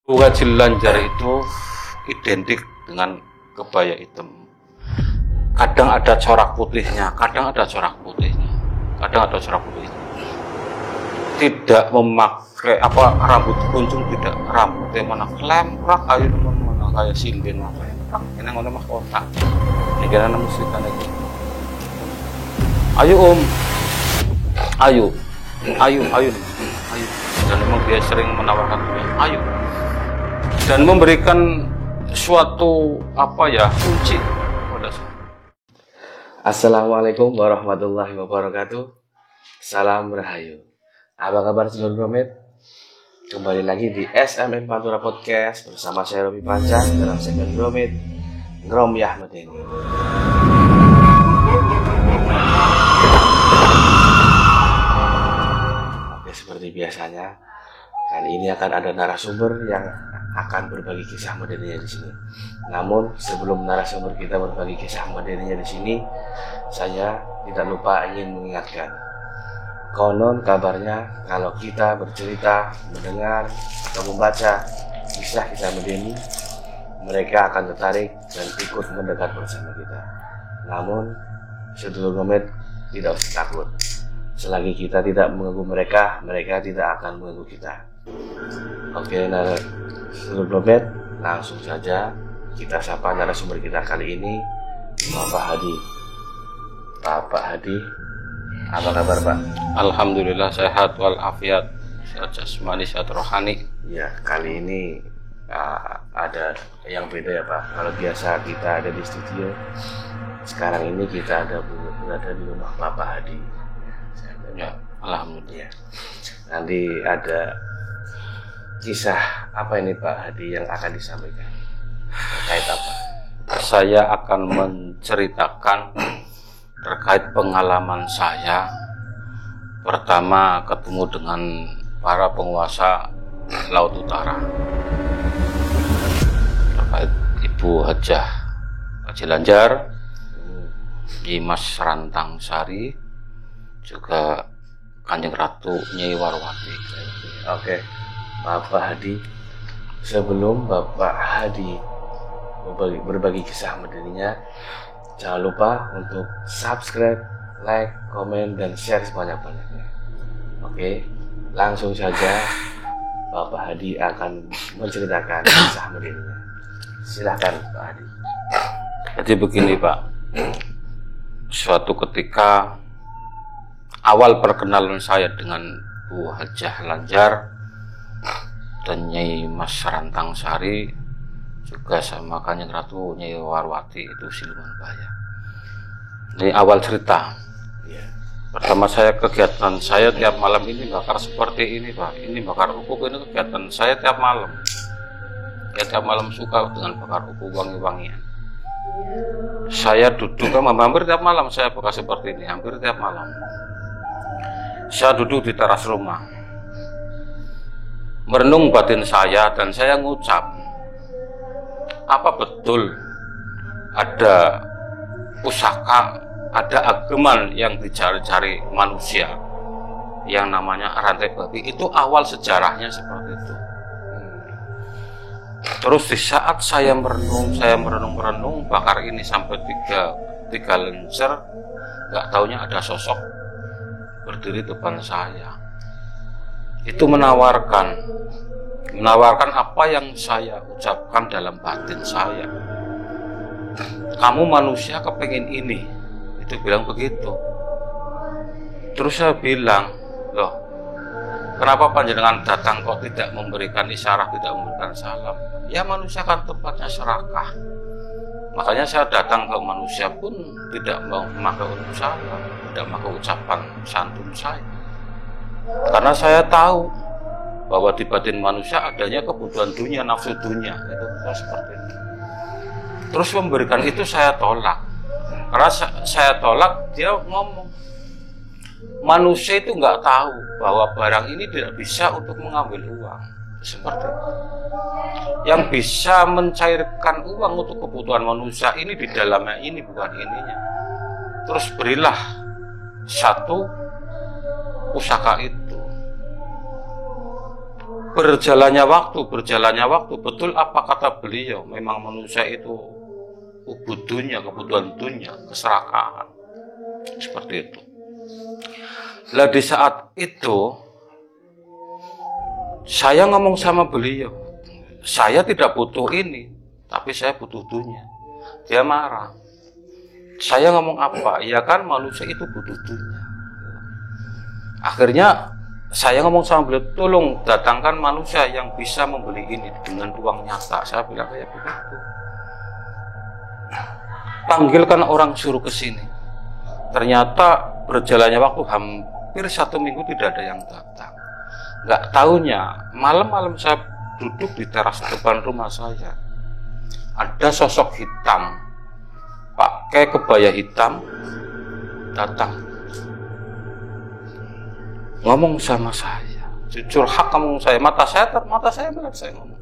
Wajil lanjar itu identik dengan kebaya hitam. Kadang ada corak putihnya, kadang ada corak putihnya, kadang ada corak putihnya. Tidak memakai rambut kunjung, tidak rambutnya mana klemprak, ayo mana kayak sinden apa ya. Ini ngono mah kotak. Ini kira musikan itu. Ayo Om, ayo. Dan memang dia sering menawarkan ayo. Dan memberikan suatu kunci pada saya. Assalamualaikum warahmatullahi wabarakatuh. Salam Rahayu. Apa kabar seluruh Bromit? Kembali lagi di SMM Pantura Podcast bersama saya Robi Panca dalam segmen Bromit Ngrom Yahmed ini. Oke, seperti biasanya kali ini akan ada narasumber yang akan berbagi kisah modernnya di sini. Namun sebelum narasumber kita berbagi kisah modernnya di sini, saya tidak lupa ingin mengingatkan. Konon kabarnya kalau kita bercerita, mendengar atau membaca kisah modern, mereka akan tertarik dan ikut mendekat bersama kita. Namun sedulur Bromit tidak usah takut. Selagi kita tidak mengganggu mereka, mereka tidak akan mengganggu kita. Oke, sedulur Bromit, langsung saja kita sapa narasumber kita kali ini, Bapak Hadi. Bapak Hadi, apa kabar Pak? Alhamdulillah sehat walafiat, sehat jasmani, sehat rohani. Ya, kali ini ada yang beda ya Pak. Kalau biasa kita ada di studio, sekarang ini kita berada di rumah Bapak Hadi. Ya, alhamdulillah. Nanti ada kisah apa ini Pak Hadi yang akan disampaikan? Terkait apa? Saya akan menceritakan terkait pengalaman saya pertama ketemu dengan para penguasa Laut Utara, terkait Ibu Hajah Wajil Lanjar, Dimas Rantang Sari, juga Kanjeng Ratu Nyai Warwati. Oke, Bapak Hadi, sebelum Bapak Hadi berbagi kisah modernnya, jangan lupa untuk subscribe, like, komen, dan share sebanyak-banyaknya. Oke, langsung saja Bapak Hadi akan menceritakan kisah modernnya. Silakan Pak Hadi. Jadi begini Pak, suatu ketika awal perkenalan saya dengan Bu Hajah Lanjar dan Nyai Mas Rantang Sari, juga sama Kanjeng Ratu Nyai Warwati, itu siluman bahaya. Ini awal cerita. Pertama kegiatan saya tiap malam ini bakar seperti ini Pak. Ini bakar ukuk, ini kegiatan saya tiap malam. Ya, tiap malam suka dengan bakar ukuk wangi-wangian. Saya duduk hampir tiap malam saya bakar seperti ini, hampir tiap malam. Saya duduk di teras rumah, merenung batin saya, dan saya ngucap, apa betul ada pusaka, ada ageman yang dicari-cari manusia yang namanya rantai babi? Itu awal sejarahnya seperti itu. Terus di saat saya merenung bakar ini sampai tiga lencer, nggak taunya ada sosok berdiri depan saya. Itu menawarkan apa yang saya ucapkan dalam batin saya. Kamu manusia kepengen ini. Itu bilang begitu. Terus saya bilang, loh, kenapa panjenengan datang kok tidak memberikan isyarat, tidak memberikan salam? Ya, manusia kan tempatnya serakah. Makanya saya datang ke manusia pun tidak mau memakai salam, tidak memakai ucapan santun saya. Karena saya tahu bahwa di batin manusia adanya kebutuhan dunia, nafsu dunia. Itu seperti itu. Terus memberikan itu saya tolak. Karena saya tolak, dia ngomong, manusia itu nggak tahu bahwa barang ini tidak bisa untuk mengambil uang. Seperti itu. Yang bisa mencairkan uang untuk kebutuhan manusia ini di dalamnya ini, bukan ininya. Terus berilah satu pusaka itu. berjalannya waktu, betul apa kata beliau, memang manusia itu butuhnya, kebutuhan dunia, keserakahan. Seperti itu. Lah di saat itu, saya ngomong sama beliau, saya tidak butuh ini, tapi saya butuh dunia. Dia marah. Saya ngomong apa? Ya kan manusia itu butuh dunia. Akhirnya saya ngomong sama beliau, tolong datangkan manusia yang bisa membeli ini dengan uang nyata. Saya bilang kayak begitu. Panggilkan orang suruh ke sini. Ternyata berjalannya waktu hampir 1 minggu tidak ada yang datang. Nggak taunya malam-malam saya duduk di teras depan rumah saya. Ada sosok hitam, pakai kebaya hitam, datang. Ngomong sama saya, jujur hak ngomong saya, mata saya melihat saya ngomong.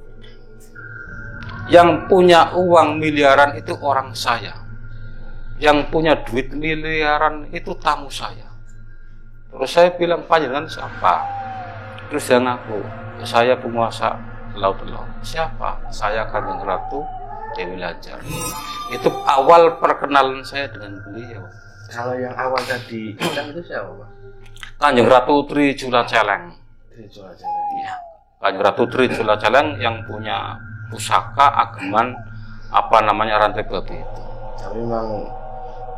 Yang punya uang miliaran itu orang saya, yang punya duit miliaran itu tamu saya. Terus saya bilang, panjenengan siapa? Terus dia ngaku, saya penguasa Laut Telor. Siapa? Saya Kanjeng Ratu Dewi Lanjar. Itu awal perkenalan saya dengan beliau. Kalau yang awal tadi itu siapa, Pak? Kanjeng Ratu Trijula Celeng. Trijula Celeng. Iya. Kanjeng Ratu Trijula Celeng yang punya pusaka ageman rantai babi itu. Tapi memang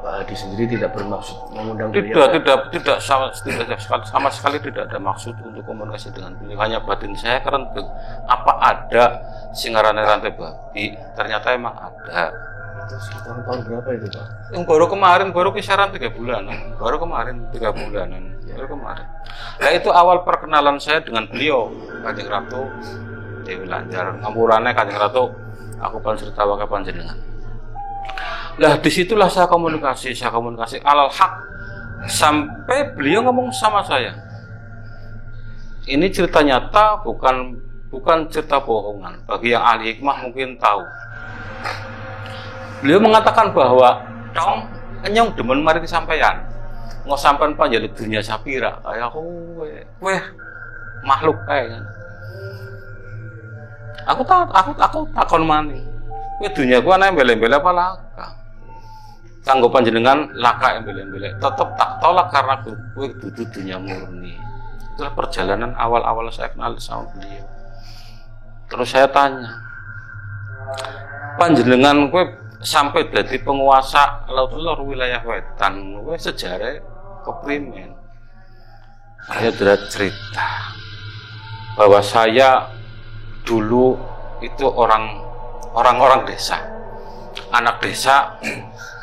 Pak Hadi sendiri tidak bermaksud mengundang beliau. Tidak sama sekali tidak ada maksud untuk komunikasi dengan beliau. Hanya batin saya kerentuk. Apa ada singarane rantai babi? Ternyata emang ada. Itu sekitar tahun berapa itu, Pak? Yang baru kisaran 3 bulanan. Baru kemarin. Nah itu awal perkenalan saya dengan beliau, Kanjeng Ratu Dewi Lanjar. Ngampurane Kanjeng Ratu, aku pancerita wae panjenengan. Lah disitulah saya komunikasi alal hak sampai beliau ngomong sama saya. Ini cerita nyata, bukan cerita bohongan. Bagi yang ahli hikmah mungkin tahu. Beliau mengatakan bahwa dong enyong demen mari sampeyan. Ngo sampean panjaluk dunia sapira kayak kowe makhluk kayak kan. Aku takon maning. Kowe dunia ku ana embel-embel apa laka? Kanggo panjenengan laka embel-embel. Tetep tak tolak karena kowe dudu dunia murni. Itulah perjalanan awal-awal saya kenal sama beliau. Terus saya tanya, panjenengan kowe sampai jadi penguasa Laut Telor wilayah wetan, kowe sejarah keprimen. Saya sudah cerita bahwa saya dulu itu orang-orang desa, anak desa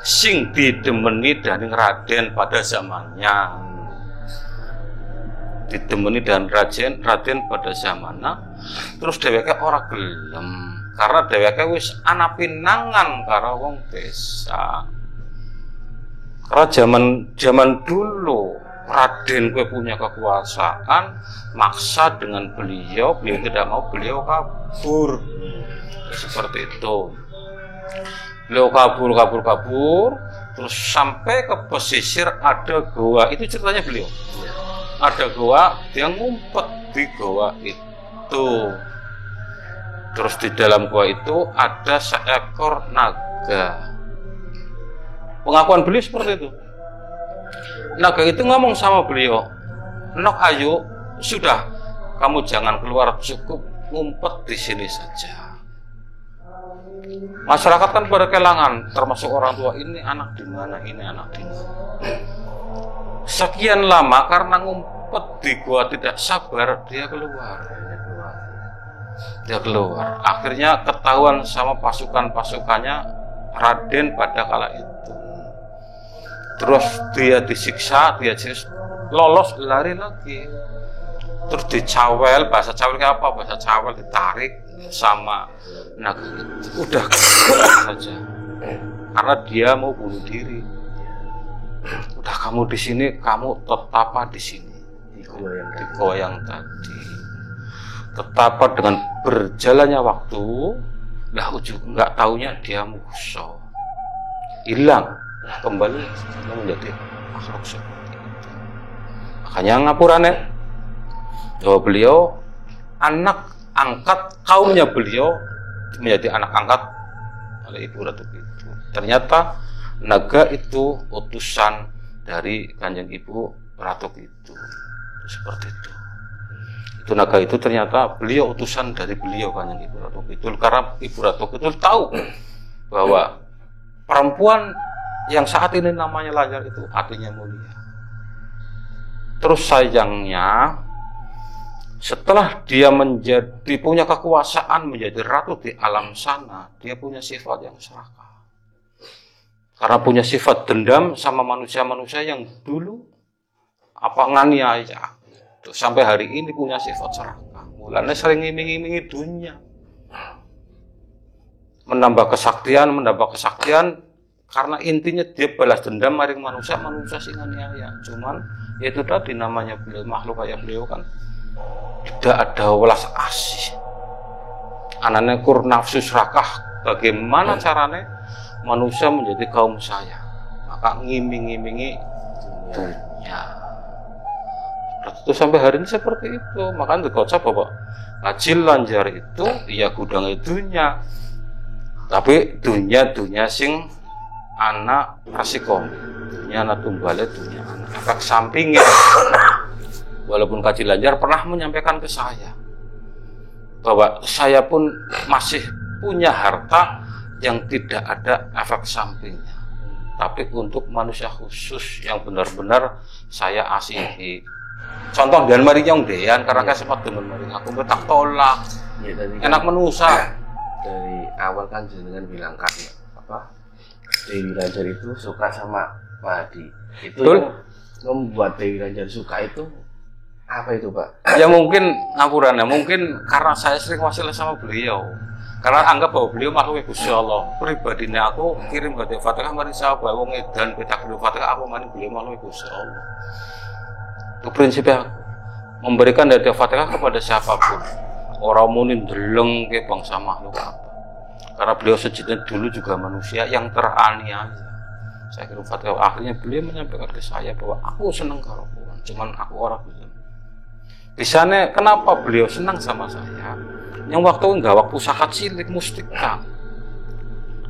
sing didemeni dening Raden pada zamannya, didemeni dan Raden pada zamannya. Terus dheweke ora gelem karena dheweke wis ana pinangan karo wong desa. Karena zaman dulu Raden kowe punya kekuasaan, maksa dengan beliau tidak mau, beliau kabur. Seperti itu. Beliau kabur, terus sampai ke pesisir ada goa. Itu ceritanya beliau. Ada goa, dia ngumpet di goa itu. Terus di dalam goa itu ada seekor naga. Pengakuan beliau seperti itu. Naga itu ngomong sama beliau, "Nok ayo, sudah, kamu jangan keluar, cukup ngumpet di sini saja." Masyarakat kan pada kelangan, termasuk orang tua, ini anak di mana, ini anak di mana. Sekian lama karena ngumpet di gua tidak sabar, dia keluar. Akhirnya ketahuan sama pasukannya Raden pada kala itu. Terus dia disiksa, dia lolos, lari lagi. Terus dicawel, bahasa cawel kayak apa? Bahasa cawel ditarik sama naga itu. Udah saja. Karena dia mau bunuh diri. Udah kamu di sini, kamu tetap di sini. Di goa yang tadi. Tetap dengan berjalannya waktu, lah ujung nggak taunya dia musuh. Hilang. Kembali menjadi makhluk seperti itu. Makanya ngapurane bahwa beliau anak angkat kaumnya beliau menjadi anak angkat oleh Ibu Ratu itu. Ternyata naga itu utusan dari Kanjeng Ibu Ratu itu. Seperti itu. Itu naga itu ternyata beliau utusan dari beliau Kanjeng Ibu Ratu Kidul, karena Ibu Ratu Kidul tahu bahwa perempuan yang saat ini namanya Lanjar itu hatinya mulia. Terus sayangnya setelah dia menjadi punya kekuasaan menjadi ratu di alam sana, dia punya sifat yang serakah. Karena punya sifat dendam sama manusia-manusia yang dulu nganiaya. Sampai hari ini punya sifat serakah. Mulanya sering ngiming-ngimingi dunia. Menambah kesaktian karena intinya dia balas dendam maring manusia sing nganiaya. Cuman itu tadi namanya beliau makhluk kayak beliau kan tidak ada welas asih. Anane kur nafsu serakah. Bagaimana caranya manusia menjadi kaum saya? Maka ngiming-ngimingi dunia. Itu sampai hari ini seperti itu. Makanya dikocok bahwa Haji Lanjar itu ya gudangnya dunia. Tapi dunia sing anak resiko. Dunia anak tumbale, dunia anak efek sampingnya. Walaupun Haji Lanjar pernah menyampaikan ke saya bahwa saya pun masih punya harta yang tidak ada efek sampingnya. Tapi untuk manusia khusus yang benar-benar saya asihi. Contoh dan mari yang dean karena saya sempat dengan mari aku tak tolak. Ya, enak menusa. Dari awal kan jenengan bilang kan Dewi Lanjar itu suka sama Pak Hadi. Itu yang membuat Dewi Lanjar suka itu apa itu, Pak? Ya mungkin ngapurannya, mungkin karena saya sering wasilah sama beliau. Karena anggap bahwa beliau makhluk Gusti Allah. Pribadinya aku kirim ke Fatihah mari sahabat wong edan petak Fatihah aku mani beliau makhluk Gusti Allah. Itu prinsipnya aku. Memberikan hadiah Fatihah kepada siapapun. Orang muni deleng ke bangsa makhluk apa. Karena beliau sejatinya dulu juga manusia yang teraniaya. Saya kirim Fatihah, akhirnya beliau menyampaikan ke saya bahwa aku senang karo Tuhan, cuman aku orang belum. Bisanya kenapa beliau senang sama saya? Yang waktu enggak pusaka cilik mustika.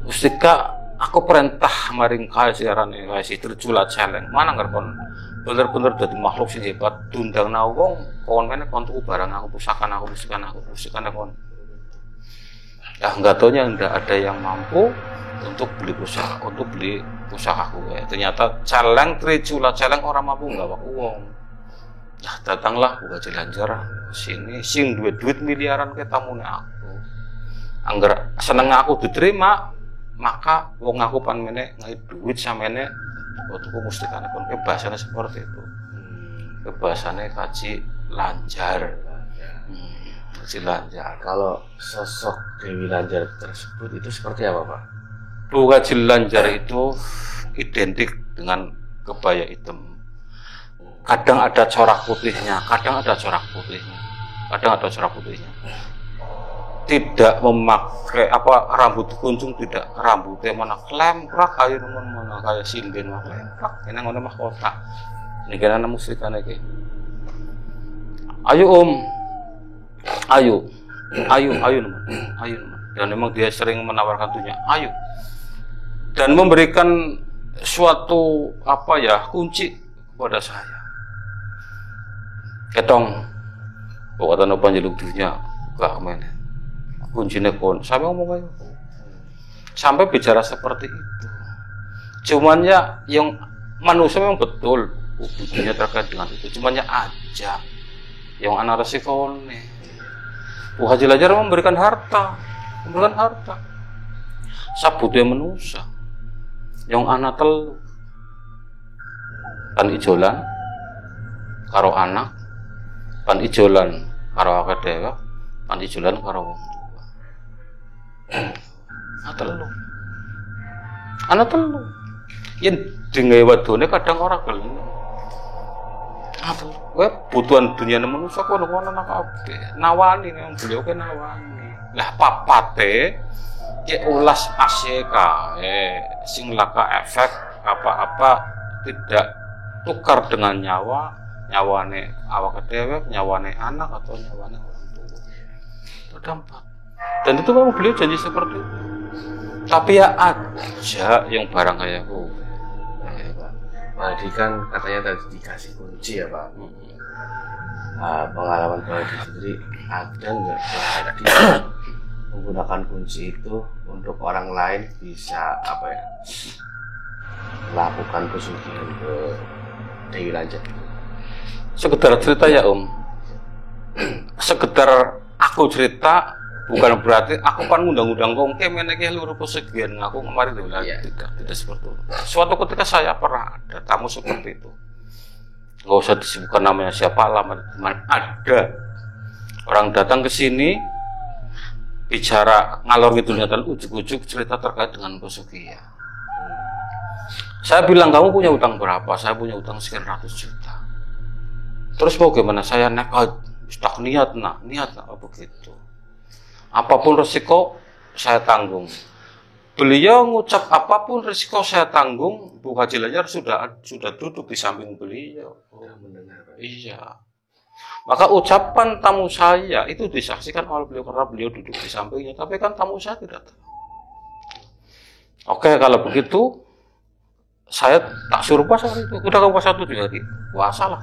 Mustika aku perintah maring kaya siarane kaya si terjulat celeng. Mana ngerkon bener-bener dadi makhluk sing hebat tundang nawong kon meneh kon tuku barang aku pusaka aku kon. Ya enggak taunya enggak ada yang mampu untuk beli pusaka aku. Ternyata celeng trijulat celeng orang mampu enggak waku wong. Nah, datanglah Haji Lanjar sini sing duit miliaran ke tamune aku. Angger seneng aku diterima, maka wong aku pan meneh ngai duit samene tuku mustikane kon bahasane seperti itu. Bahasane Haji Lanjar. Haji Lanjar. Kalau sosok Dewi Lanjar tersebut itu seperti apa, Pak? Haji Lanjar itu identik dengan kebaya hitam. Kadang ada corak putihnya. Tidak memakai rambut kuncung, tidak, rambutnya mana klemprak kayak mana kayak sinden mah klemprak. Ini ngono mah kota. Ini kan musyrikane iki. Ayo teman. Dan memang dia sering menawarkan dunia. Ayo. Dan memberikan suatu kunci kepada saya. Ketong pokoknya panjeluk dunia gak kemana kuncinya kon sampai ngomong ayo sampai bicara seperti itu. Cuman ya yang manusia memang betul hubungannya terkait dengan itu, cuman ya aja yang anak resikone Haji Lanjar memberikan harta sabutnya manusia yang anak telu kan ijolan karo anak pan ijolan karo akeh dewek, pan ijolan karo wong tua. Ana telu. Yen dingawe wadone kadang ora gelem. Kowe butuhan dunia manusia kono ana kabeh. Nawani nang beliau ke nawani. Lah papate ki ulas asih kae sing laka efek apa-apa tidak tukar dengan nyawane awak dewek, nyawane anak atau nyawane orang tua. Ada 4. Dan itu memang beliau janji seperti itu. Tapi ya ada yang barang kayak aku. Ya, Pak. Pak Hadi kan katanya tadi dikasih kunci ya Pak. Pengalaman Pak Hadi sendiri ada nggak Pak Hadi menggunakan kunci itu untuk orang lain bisa melakukan pesugihan ke Dewi Lanjak? Sekedar cerita ya Om. Sekedar aku cerita, bukan berarti aku kan ngundang-undang kongke meneki luru pesugihan ngaku kemarin Dewi Lanjak. Tidak seperti itu. Suatu ketika saya pernah ada tamu seperti itu. Nggak usah disebutkan namanya siapa, alamat teman ada. Orang datang ke sini bicara ngalor ngidulnya dan ujuk-ujuk cerita terkait dengan pesugihan. Saya bilang, kamu punya utang berapa? Saya punya utang sekian ratus juta. Terus mau gimana? Saya nekat, niat nak begitu. Apapun resiko saya tanggung. Beliau ngucap apapun resiko saya tanggung. Bu Haji Lanyar sudah duduk di samping beliau. Iya. Maka ucapan tamu saya itu disaksikan oleh beliau karena beliau duduk di sampingnya. Tapi kan tamu saya tidak tahu. Oke, kalau begitu saya tak suruh puasa itu. Udah kamu puasa 7 hari. Puasa lah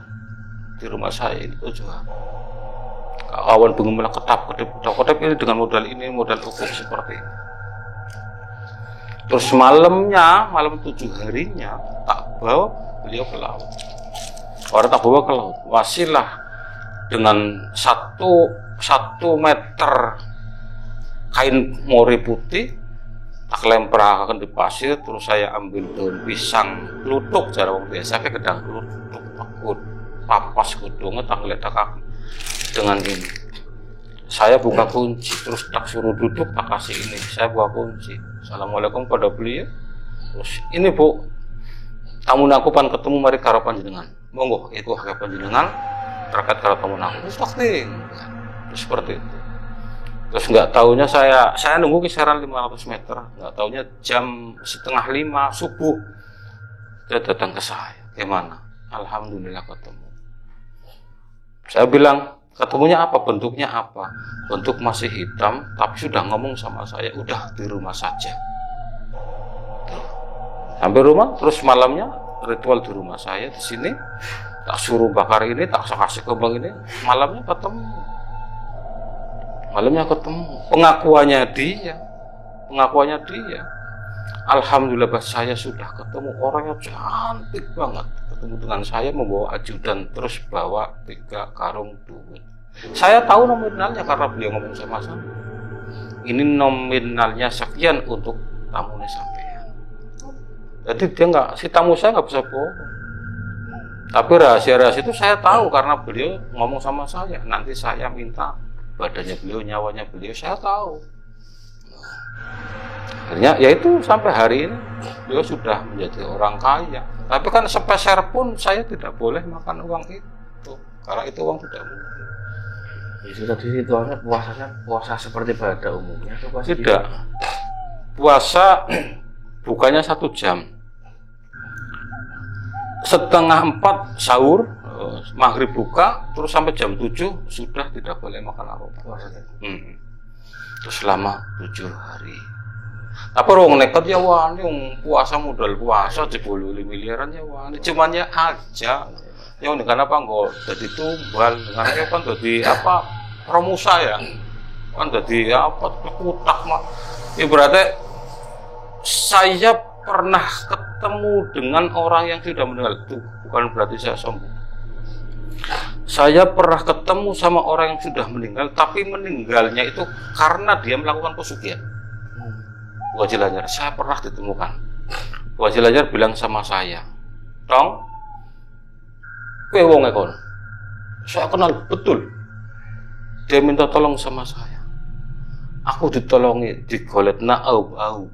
di rumah saya ini 7 hari. Kawan bingung bilang ketap-ketip ini dengan modal ini, modal hukum seperti ini. Terus malam 7 harinya tak bawa beliau ke laut. Orang tak bawa ke laut. Wasilah dengan 1 meter kain mori putih tak lemparkan di pasir, terus saya ambil daun pisang lutuk cara wong biasa ke gedang lutuk takut papas kudungnya tak letak dengan ini. Saya buka kunci, terus tak suruh duduk, tak kasih ini. Saya buka kunci. Assalamualaikum pada beliau. Terus ini Bu, tamu aku pan ketemu mari karo panjenengan. Monggo itu hak panjenengan terkait karo tamu aku. Terus terus seperti itu. Terus nggak taunya saya nunggu kisaran 500 meter. Nggak taunya jam 4:30 subuh dia datang ke saya. Gimana? Alhamdulillah ketemu. Saya bilang, ketemunya apa? Bentuknya apa? Bentuk masih hitam, tapi sudah ngomong sama saya, udah di rumah saja. Sampai rumah, terus malamnya ritual di rumah saya di sini. Tak suruh bakar ini, tak kasih kembang ini. Malamnya ketemu. Pengakuannya dia. Alhamdulillah saya sudah ketemu orang yang cantik banget. Ketemu dengan saya membawa ajudan, terus bawa 3 karung duit. Saya tahu nominalnya karena beliau ngomong sama saya. Ini nominalnya sekian untuk tamunya sampean. Jadi si tamu saya nggak bisa bohong. Tapi rahasia-rahasia itu saya tahu karena beliau ngomong sama saya. Nanti saya minta badannya beliau, nyawanya beliau, saya tahu. Akhirnya ya itu sampai hari ini beliau sudah menjadi orang kaya. Tapi kan sepeser pun saya tidak boleh makan uang itu karena itu uang tidak mungkin. Itu tadi ritualnya puasa seperti pada umumnya atau puasa tidak? Juga? Puasa bukannya 1 jam. 3:30 sahur, maghrib buka, terus sampai jam 7 sudah tidak boleh makan apa-apa. Terus selama 7 hari. Tapi orang nekat ya wani, puasa modal puasa 10 miliaran ya wani, cuman ya aja. Ya ini karena apa enggak jadi tumbal, karena kan jadi apa promusa ya, kan jadi apa kutak mah. Ibaratnya saya pernah ketemu dengan orang yang sudah meninggal, itu bukan berarti saya sombong. Saya pernah ketemu sama orang yang sudah meninggal, tapi meninggalnya itu karena dia melakukan pesugihan. Bu Haji Lanyar, saya pernah ditemukan. Bu Haji Lanyar bilang sama saya, "Tong, kowe wong ekon." Saya kenal betul. Dia minta tolong sama saya. Aku ditolongi, digoletna au-au.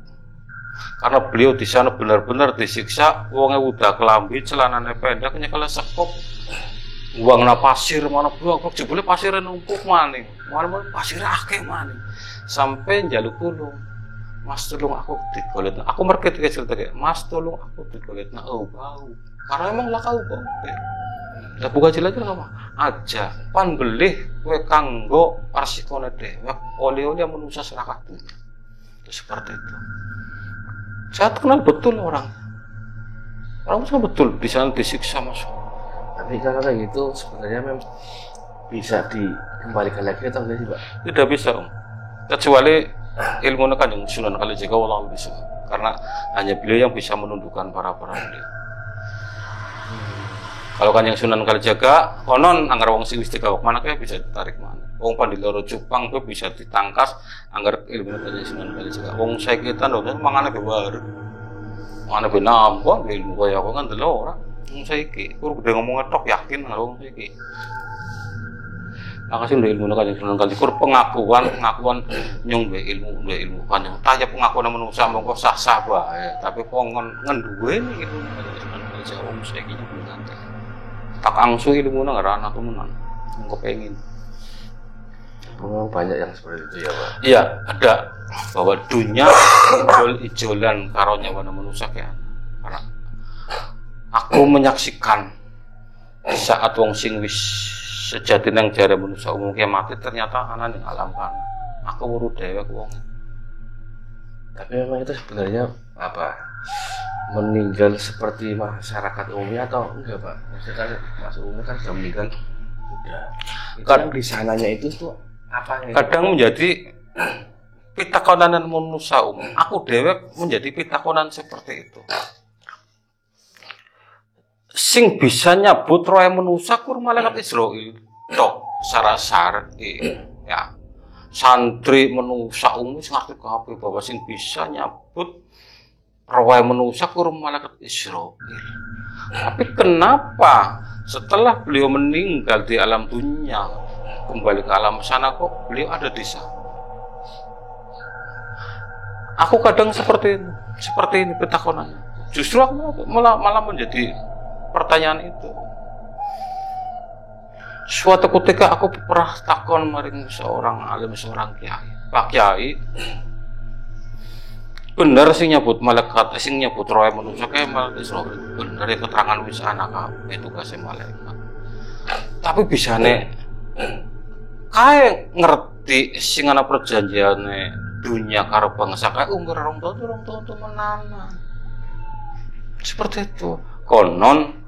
Karena beliau di sana benar-benar disiksa, wongnya udah kelambi, celananya pendek, nyekala sekop, uang na pasir mana buang, kok jebule pasirnya numpuk maning, mana pasir akeh maning, sampai jaluk kulung, Mas tolong aku digolet, aku merket ke cerita kayak, Mas tolong aku digolet na bau, karena emang lah kau bau, Lah buka jelajah apa? Aja pan belih kowe kanggo arsikone dhewek oleh-oleh manusia serakah dunia. Itu seperti itu. Saya kenal betul orang sangat betul di sana disiksa masuk. Tapi kalau kayak gitu sebenarnya memang bisa dikembalikan lagi atau enggak sih Pak? Tidak bisa Om. Kecuali ilmu Kanjeng Sunan Kalijaga wallahu bisa. Karena hanya beliau yang bisa menundukkan para beliau. Kalau Kanjeng Sunan Kalijaga konon anggar wong sing wis digawak mana kae bisa ditarik mana. Wong pandiloro Jepang kuwi bisa ditangkas anggar ilmu Kanjeng Sunan Kalijaga. Wong saiki tan mangane bebar. Mana benampo ilmu kaya aku kan delok ora. Wong saiki kur gede ngomong tok yakin karo wong saiki. Makasih udah ilmu Kanjeng Sunan Kalijaga pengakuan nyung ilmu Kanjeng. Tanya pengakuan manusia mongko sah-sah bae, tapi pongon ngenduweni ilmu Kanjeng Sunan Kalijaga wong saiki belum nganti. Tak angsu ilmu nang ora ana temenan. Engko pengin. Memang banyak yang seperti itu ya Pak? Iya, ada. Bahwa dunia ijol-ijolan karo nyawa manusia kayak karena aku menyaksikan di saat wong sing wis sejati nang jare manusia umum ki mati ternyata ana ning alam kana. Aku weru dhewek wong. Tapi memang itu sebenarnya apa? Meninggal seperti masyarakat umumnya atau enggak Pak? Maksudnya kan masyarakat umum kan sudah meninggal sudah. Kadang di sananya itu tuh apa? Kadang menjadi pitakonan manusia umum. Aku dewek menjadi pitakonan seperti itu. Sing bisa nyabut roe manusia kur malaikat Israil. Tok sarasar ya. Santri manusia umum sing ngerti kabeh bahwa sing bisa nyabut roe manusia kur malaikat Israil. Tapi kenapa setelah beliau meninggal di alam dunia kembali ke alam sana kok beliau ada di sana? Aku kadang seperti ini pitakonannya. Justru aku malah menjadi pertanyaan itu. Suatu ketika aku pernah takon maring seorang alim, seorang kiai. Pak Kiai, bener sing nyebut malaikat, sing nyebut roh manusia kayak malaikat Israil. Bener ya keterangan wis ana kabeh tugasé malaikat. Tapi bisane kae ngerti sing ana perjanjiane dunia karo bangsa kae umur rong tahun temenan. Seperti itu. Konon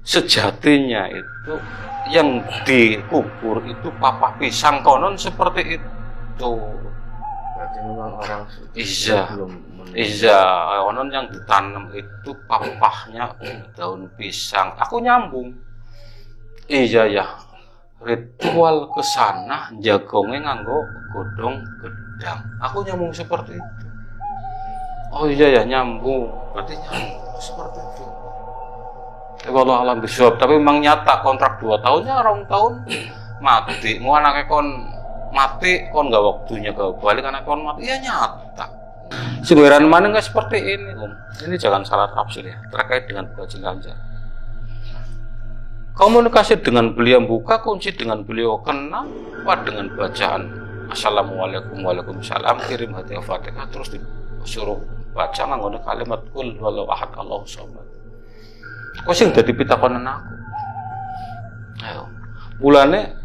sejatinya itu yang dikubur itu papah pisang, konon seperti itu. Berarti memang orang Iya, konon yang ditanam itu papahnya daun pisang. Aku nyambung. Iya ya. Ritual ke sana jagongnya nganggo godong gedang. Aku nyambung seperti itu. Oh iya ya, nyambung. Berarti nyambung seperti itu. Kalau alam bisawab, tapi memang nyata kontrak 2 tahunnya rong tahun mati. Mau anaknya kon mati, kon gak waktunya ke balik anak kon mati. Ya nyata. Sebenarnya mana nggak seperti ini, Om. Ini jangan salah tafsir ya terkait dengan baju lancar. Komunikasi dengan beliau buka kunci dengan beliau kenapa dengan bacaan Assalamualaikum waalaikumsalam kirim hati Fatihah terus disuruh baca nganggo kalimat kul walau ahad Allahu samad. Kok sing dadi pitakonan aku. Ayo. Mulane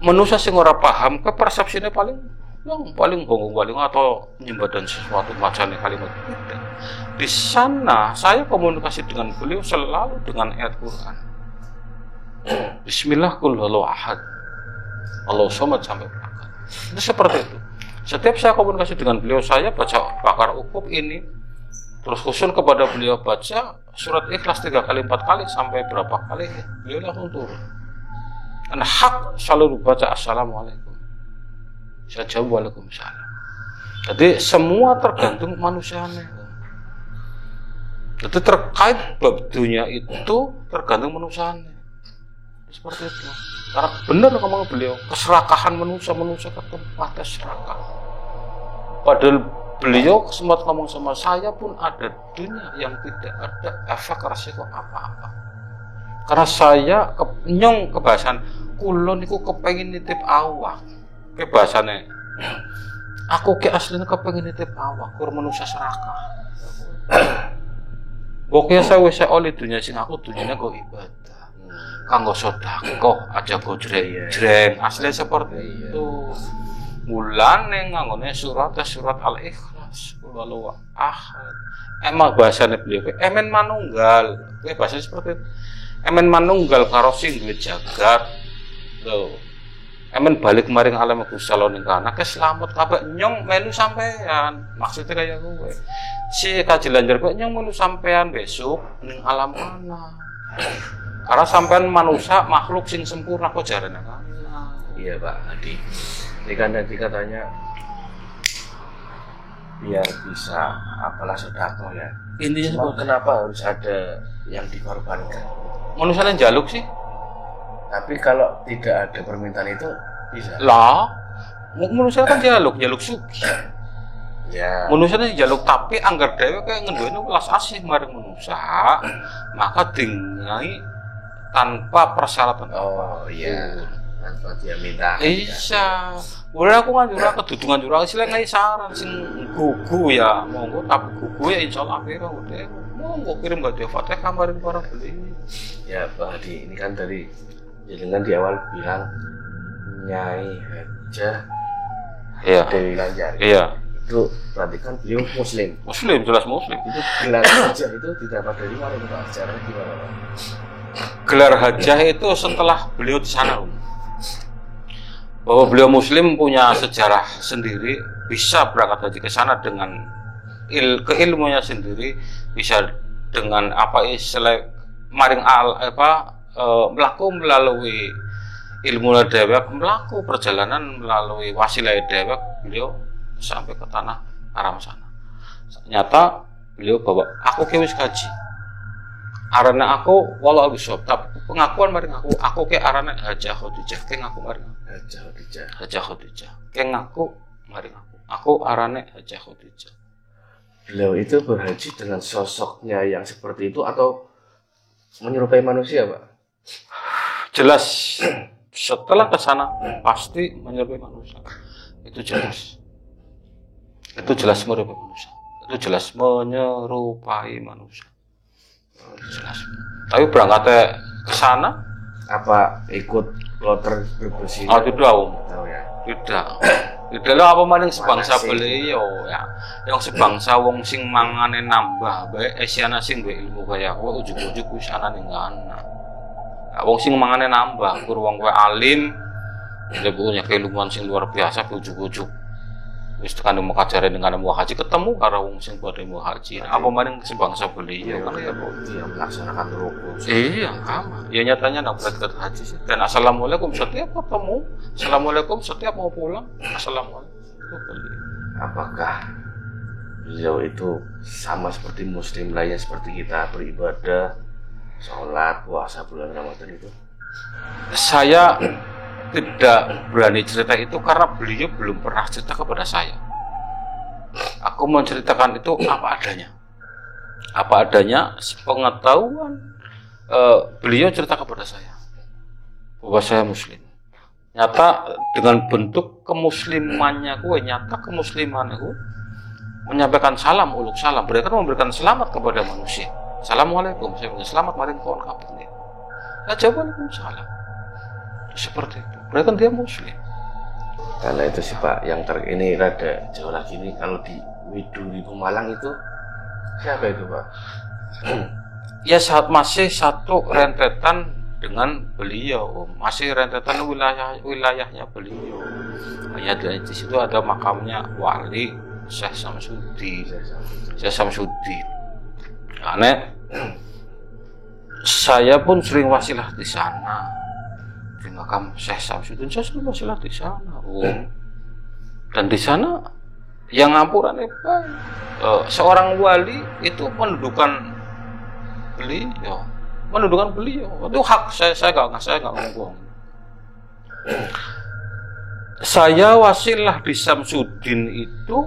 manusia sing ora paham ke persepsine paling bongong paling atau nyembadan sesuatu bacaan kalimat itu. Di sana saya komunikasi dengan beliau selalu dengan ayat Quran. Bismillah kul huwallahu ahad Allahu samad sampai belakang. Itu seperti itu. Setiap saya komunikasi dengan beliau, saya baca Bakar Ukub ini, terus khusus kepada beliau baca surat Ikhlas 3 kali 4 kali sampai berapa kali beliau langsung turun. Karena hak selalu baca Assalamualaikum. Saya jawab Waalaikumsalam. Jadi semua tergantung manusianya. Jadi terkait bab dunia itu tergantung manusianya. Seperti itu. Karena benar ngomong beliau, keserakahan manusia ke tempatnya serakah. Padahal beliau sempat ngomong sama saya pun ada dunia yang tidak ada efek resiko apa-apa. Karena saya kebahasan kulon niku kepengin nitip awak. Kebahasane aku ke aslinya kepengin nitip awak kur manusia serakah. Pokoknya saya oleh dunia sing aku dunia kok ibadah. kanggo sedekah aja go jreng asli seperti itu. Mulane nganggone surat Al-Ikhlas walau ahad. Emang bahasane beliau emen manunggal. Bahasa seperti itu. Emen manunggal karo sing duwe jagat. Lho. Emen balik maring alam Gusti Allah ning kana keslamet kabeh nyong melu sampean. Maksudnya kaya kowe. Si kajelanjar kok nyong melu sampean besok ning alam kana. Karena sampean manusia makhluk sing sempurna kok jarane kana. Iya Pak Hadi. Ini kan tadi katanya biar bisa apalah sedekah ya. Intinya kenapa harus ada yang dikorbankan? Manusia yang jaluk sih. Tapi kalau tidak ada permintaan itu bisa. Lah, manusia kan jaluk sugi. Ya. Manusia yang jaluk tapi anggar dewe kayak ngenduweni welas asih marang manusia, maka dingai tanpa persyaratan. Oh iya. Tanpa dia minta. Iya. Ora aku nganjur kedudungan jurang sile ngai saran sing gugu ya monggo tapi gugu ya insyaallah akhirnya udah monggo kirim ke Fatihah maring para beli. Ya Pak Hadi, ini kan dari jenengan di awal bilang Nyai Hajah Dewi Lanjar. Iya. Itu berarti kan beliau muslim. Muslim, jelas muslim. Itu gelar hajah itu didapat dari mana Pak? Caranya gimana Pak? Gelar hajah itu setelah beliau di sana. Bahwa beliau muslim punya sejarah sendiri, bisa berangkat haji ke sana dengan keilmunya sendiri, bisa dengan apa istilah maring melaku melalui ilmu dewek, melaku perjalanan melalui wasilah dewek, beliau sampai ke tanah Aram sana. Ternyata beliau bawa aku ke wis kaji. Arana aku walau bisop, tapi pengakuan maring aku ke arana Hajah Khadijah, ke ngaku maring Hajah Khadijah, ke ngaku maring aku arane Hajah Khadijah. Beliau itu berhaji dengan sosoknya yang seperti itu atau menyerupai manusia Pak? Jelas setelah ke sana pasti menyerupai manusia. Itu jelas. Itu jelas menyerupai manusia. Itu jelas menyerupai manusia. Jelas. Tapi berangkatnya ke sana apa ikut kloter bersih? Oh tidak tahu ya. Tidak lah apa maning sebangsa beliau ya. Yang sebangsa wong sing mangane nambah bae esiana sing duwe ilmu kaya kowe ujug-ujug wis ana ning kana. Wong sing mangane nambah kur wong kowe alim dia punya keilmuan sing luar biasa ujug-ujug wis tekan mau kajare dengan mau haji ketemu karo wong sing padha mau haji. Apa maning sebangsa beliau kan ya dia melaksanakan rukun. Iya, sama. Ya nyatanya nak berangkat haji sih. Dan assalamualaikum setiap ketemu, assalamualaikum setiap mau pulang, assalamualaikum. Apakah beliau itu sama seperti muslim lainnya seperti kita beribadah, sholat, puasa bulan Ramadan itu? Saya tidak berani cerita itu karena beliau belum pernah cerita kepada saya. Aku menceritakan itu apa adanya. Apa adanya sepengetahuan beliau cerita kepada saya bahwa saya muslim. Nyata dengan bentuk kemuslimannya nyata kemuslimanku menyampaikan salam uluk salam. Mereka memberikan selamat kepada manusia. Assalamualaikum, saya bilang selamat mari kawan kapan. Nah, jawab Waalaikumsalam. Seperti itu. Mereka kan dia muslim. Karena itu sih Pak, yang ini rada jauh lagi nih kalau di Widuri Pemalang itu siapa itu Pak? Ya saat masih satu rentetan dengan beliau, masih rentetan wilayahnya beliau. Hanya di situ ada makamnya wali Syekh Samsudin. Karena saya pun sering wasilah di sana. Di makam Syekh Samsudin saya sering wasilah di sana, Dan di sana yang ngampuran seorang wali itu mendudukan beliau. Itu hak saya nggak ngomong. Saya wasilah di Samsudin itu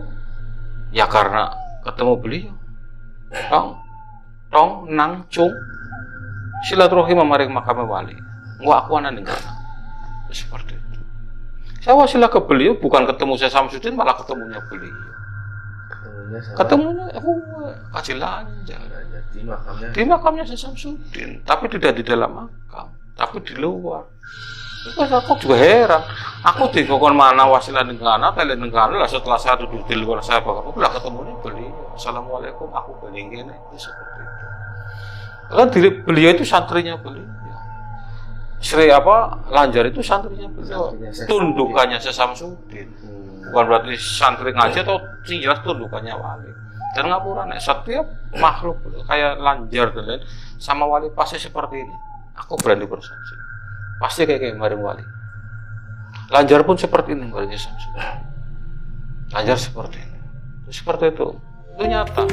ya karena ketemu beliau. Tong nang cung silaturahim maring makam wali. Nggak aku anak negara. Seperti itu. Saya wasilah ke beliau bukan ketemu saya Samsudin malah ketemunya beliau. Ketemunya aku kaji Lanjar di makamnya Syekh Samsudin, tapi tidak di dalam makam, tapi di luar. Terus aku juga heran, aku di kokon mana wasilah nengkana, tele nengkana lah, setelah saya duduk di luar saya aku lah ketemu beliau. Assalamualaikum, aku beningin seperti itu. Kan beliau itu santrinya beliau. Sri Lanjar itu santrinya beliau, tundukannya Syekh Samsudin. Bukan berarti santri ngaji atau jelas tundukannya wali. Dan ngapura nih, setiap makhluk kayak Lanjar dan lain sama wali pasti seperti ini. Aku berani bersaksi, pasti kayak kemarin wali. Lanjar pun seperti ini kemarin Samsudin. Lanjar seperti ini, seperti itu nyata.